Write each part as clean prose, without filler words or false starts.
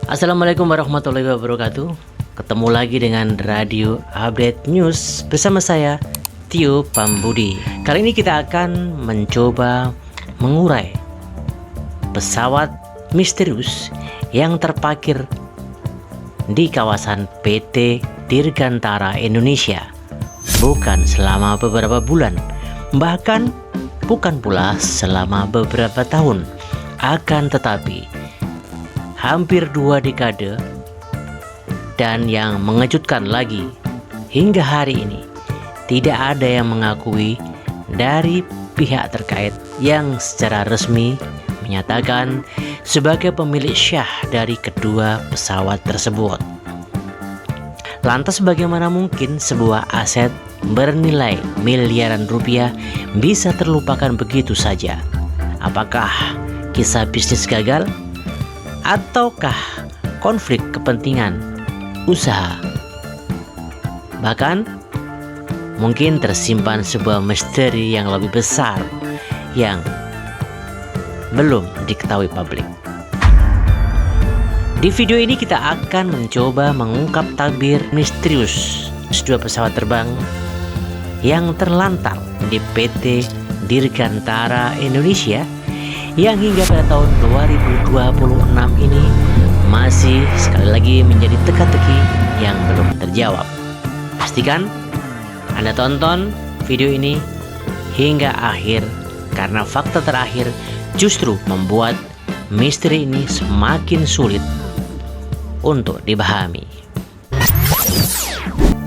Assalamualaikum warahmatullahi wabarakatuh. Ketemu lagi dengan Radio Update News bersama saya, Tio Pambudi. Kali ini kita akan mencoba mengurai pesawat misterius yang terparkir di kawasan PT Dirgantara Indonesia. Bukan selama beberapa bulan, bahkan bukan pula selama beberapa tahun, akan tetapi hampir 2 dekade. Dan yang mengejutkan lagi, hingga hari ini tidak ada yang mengakui dari pihak terkait yang secara resmi menyatakan sebagai pemilik syah dari kedua pesawat tersebut. Lantas bagaimana mungkin sebuah aset bernilai miliaran rupiah bisa terlupakan begitu saja? Apakah kisah bisnis gagal? Ataukah konflik kepentingan usaha? Bahkan mungkin tersimpan sebuah misteri yang lebih besar yang belum diketahui publik. Di video ini kita akan mencoba mengungkap tabir misterius sebuah pesawat terbang yang terlantar di PT Dirgantara Indonesia yang hingga pada tahun 2026 ini masih sekali lagi menjadi teka-teki yang belum terjawab. Pastikan Anda tonton video ini hingga akhir, karena fakta terakhir justru membuat misteri ini semakin sulit untuk dipahami.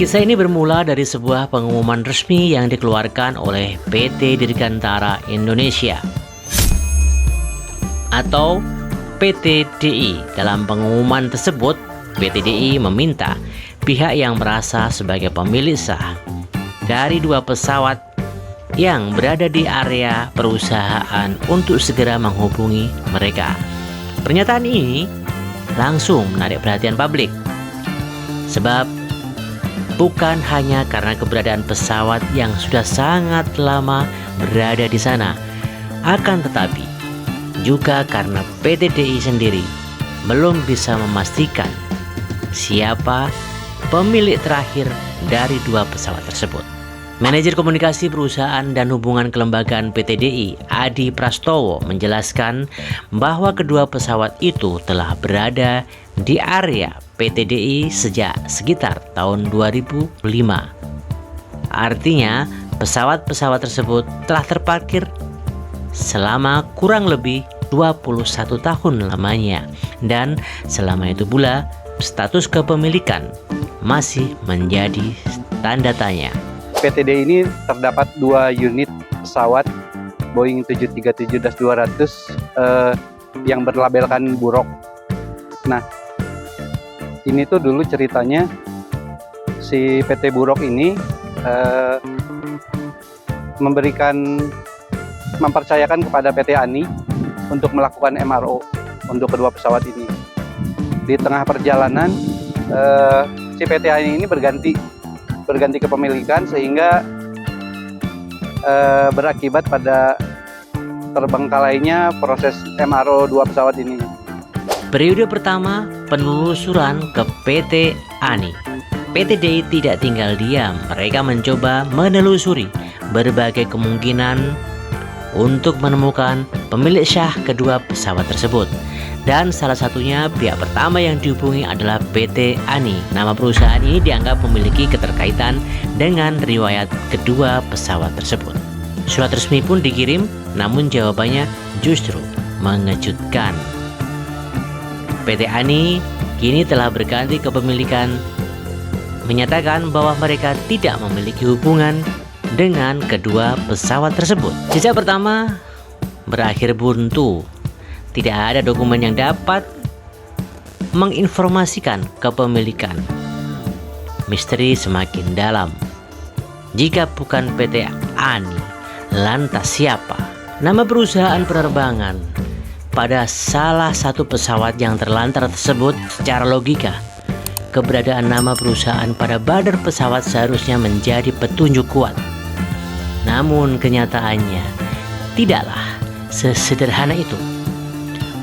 Kisah ini bermula dari sebuah pengumuman resmi yang dikeluarkan oleh PT Dirgantara Indonesia atau PT DI. Dalam pengumuman tersebut, PT DI meminta pihak yang merasa sebagai pemilik sah dari 2 pesawat yang berada di area perusahaan untuk segera menghubungi mereka. Pernyataan ini langsung menarik perhatian publik, sebab bukan hanya karena keberadaan pesawat yang sudah sangat lama berada di sana, akan tetapi juga karena PT DI sendiri belum bisa memastikan siapa pemilik terakhir dari 2 pesawat tersebut. Manajer komunikasi perusahaan dan hubungan kelembagaan PT DI, Adi Prastowo, menjelaskan bahwa kedua pesawat itu telah berada di area PT DI sejak sekitar tahun 2005. Artinya, pesawat-pesawat tersebut telah terparkir selama kurang lebih 21 tahun lamanya, dan selama itu pula status kepemilikan masih menjadi tanda tanya. PTD ini terdapat 2 unit pesawat Boeing 737-200 yang berlabelkan Burok. Nah, ini tuh dulu ceritanya si PT Burok ini mempercayakan kepada PT ANI untuk melakukan MRO untuk kedua pesawat ini. Di tengah perjalanan si PT ANI ini berganti kepemilikan, sehingga berakibat pada terbengkalainya proses MRO 2 pesawat ini. Periode pertama penelusuran ke PT ANI, PT DI tidak tinggal diam. Mereka mencoba menelusuri berbagai kemungkinan untuk menemukan pemilik syah kedua pesawat tersebut. Dan salah satunya pihak pertama yang dihubungi adalah PT ANI. Nama perusahaan ini dianggap memiliki keterkaitan dengan riwayat kedua pesawat tersebut. Surat resmi pun dikirim, namun jawabannya justru mengejutkan. PT ANI kini telah berganti kepemilikan, menyatakan bahwa mereka tidak memiliki hubungan dengan kedua pesawat tersebut. Jejak pertama berakhir buntu. Tidak ada dokumen yang dapat menginformasikan kepemilikan. Misteri semakin dalam. Jika bukan PT ANI, lantas siapa? Nama perusahaan penerbangan pada salah satu pesawat yang terlantar tersebut. Secara logika, keberadaan nama perusahaan pada badan pesawat seharusnya menjadi petunjuk kuat. Namun kenyataannya tidaklah sesederhana itu.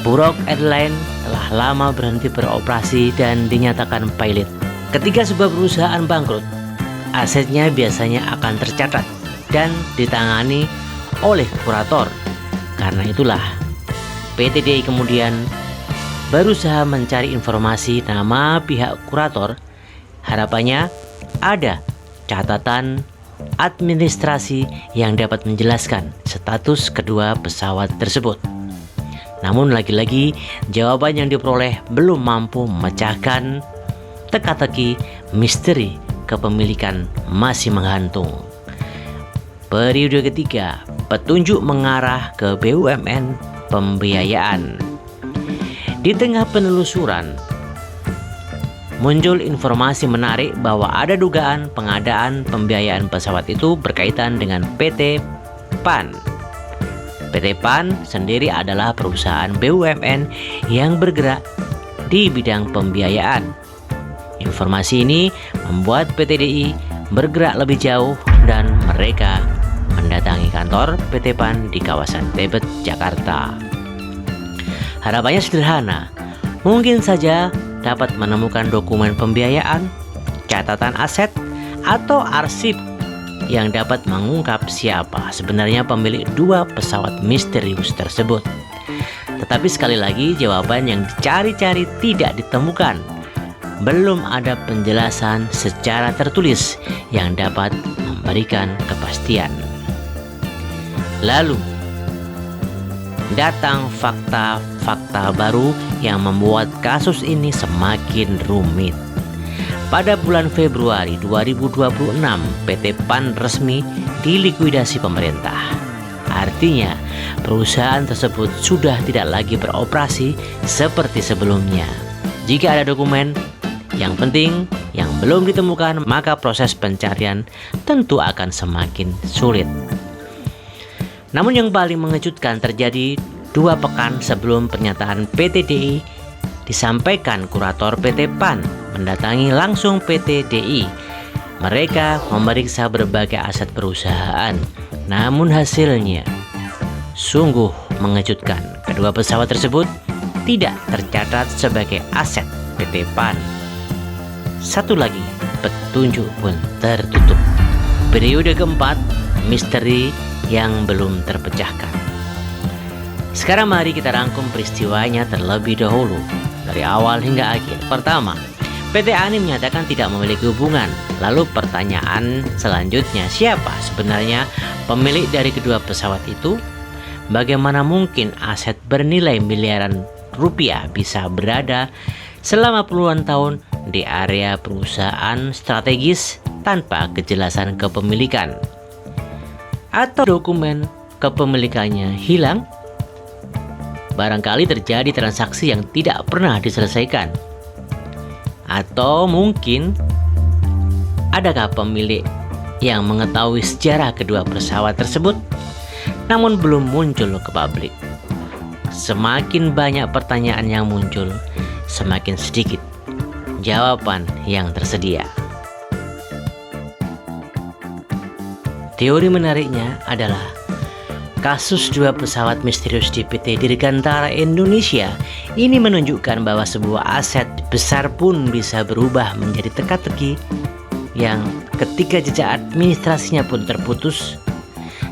Buruk Airlines telah lama berhenti beroperasi dan dinyatakan pilot. Ketika sebuah perusahaan bangkrut, asetnya biasanya akan tercatat dan ditangani oleh kurator. Karena itulah PT DI kemudian berusaha mencari informasi nama pihak kurator. Harapannya ada catatan administrasi yang dapat menjelaskan status kedua pesawat tersebut. Namun lagi-lagi jawaban yang diperoleh belum mampu memecahkan teka-teki misteri kepemilikan masih menggantung. Periode ketiga, petunjuk mengarah ke BUMN pembiayaan. Di tengah penelusuran, muncul informasi menarik bahwa ada dugaan pengadaan pembiayaan pesawat itu berkaitan dengan PT PAN. PT PAN sendiri adalah perusahaan BUMN yang bergerak di bidang pembiayaan. Informasi ini membuat PT DI bergerak lebih jauh dan mereka mendatangi kantor PT PAN di kawasan Tebet, Jakarta. Harapannya sederhana, mungkin saja dapat menemukan dokumen pembiayaan, catatan aset, atau arsip yang dapat mengungkap siapa sebenarnya pemilik dua pesawat misterius tersebut. Tetapi sekali lagi jawaban yang dicari-cari tidak ditemukan. Belum ada penjelasan secara tertulis yang dapat memberikan kepastian. Lalu datang fakta-fakta baru yang membuat kasus ini semakin rumit. Pada bulan Februari 2026, PT PAN resmi dilikuidasi pemerintah. Artinya, perusahaan tersebut sudah tidak lagi beroperasi seperti sebelumnya. Jika ada dokumen yang penting yang belum ditemukan, maka proses pencarian tentu akan semakin sulit. Namun yang paling mengejutkan terjadi 2 pekan sebelum pernyataan PT DI disampaikan. Kurator PT PAN mendatangi langsung PT DI. Mereka memeriksa berbagai aset perusahaan. Namun hasilnya sungguh mengejutkan. Kedua pesawat tersebut tidak tercatat sebagai aset PT PAN. Satu lagi, petunjuk pun tertutup. Periode keempat, misteri yang belum terpecahkan. Sekarang mari kita rangkum peristiwanya terlebih dahulu dari awal hingga akhir. Pertama, PT ANI menyatakan tidak memiliki hubungan. Lalu pertanyaan selanjutnya, siapa sebenarnya pemilik dari kedua pesawat itu? Bagaimana mungkin aset bernilai miliaran rupiah bisa berada selama puluhan tahun di area perusahaan strategis tanpa kejelasan kepemilikan? Atau dokumen kepemilikannya hilang? Barangkali terjadi transaksi yang tidak pernah diselesaikan. Atau mungkin adakah pemilik yang mengetahui sejarah kedua pesawat tersebut namun belum muncul ke publik? Semakin banyak pertanyaan yang muncul, semakin sedikit jawaban yang tersedia. Teori menariknya adalah kasus 2 pesawat misterius di PT Dirgantara Indonesia ini menunjukkan bahwa sebuah aset besar pun bisa berubah menjadi teka-teki yang ketika jejak administrasinya pun terputus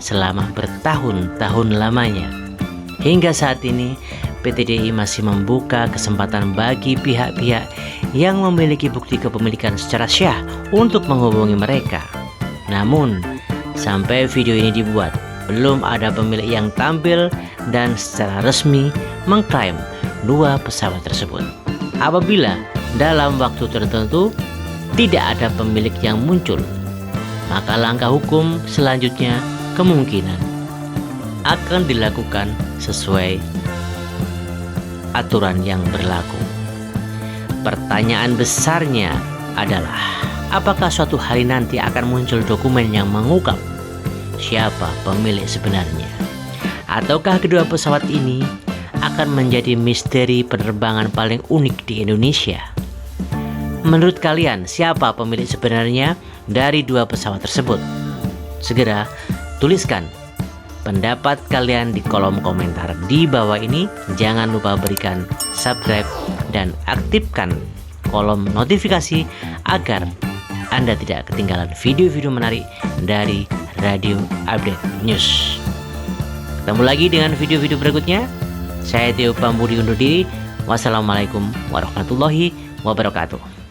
selama bertahun-tahun lamanya. Hingga saat ini PT DI masih membuka kesempatan bagi pihak-pihak yang memiliki bukti kepemilikan secara syah untuk menghubungi mereka. Namun sampai video ini dibuat, belum ada pemilik yang tampil dan secara resmi mengklaim 2 pesawat tersebut. Apabila dalam waktu tertentu tidak ada pemilik yang muncul, maka langkah hukum selanjutnya kemungkinan akan dilakukan sesuai aturan yang berlaku. Pertanyaan besarnya adalah, apakah suatu hari nanti akan muncul dokumen yang mengungkap siapa pemilik sebenarnya? Ataukah kedua pesawat ini akan menjadi misteri penerbangan paling unik di Indonesia? Menurut kalian, siapa pemilik sebenarnya dari 2 pesawat tersebut? Segera tuliskan pendapat kalian di kolom komentar di bawah ini. Jangan lupa berikan subscribe dan aktifkan kolom notifikasi agar Anda tidak ketinggalan video-video menarik dari Radio Update News. Ketemu lagi dengan video-video berikutnya. Saya Theo Pambudi undur diri. Wassalamualaikum warahmatullahi wabarakatuh.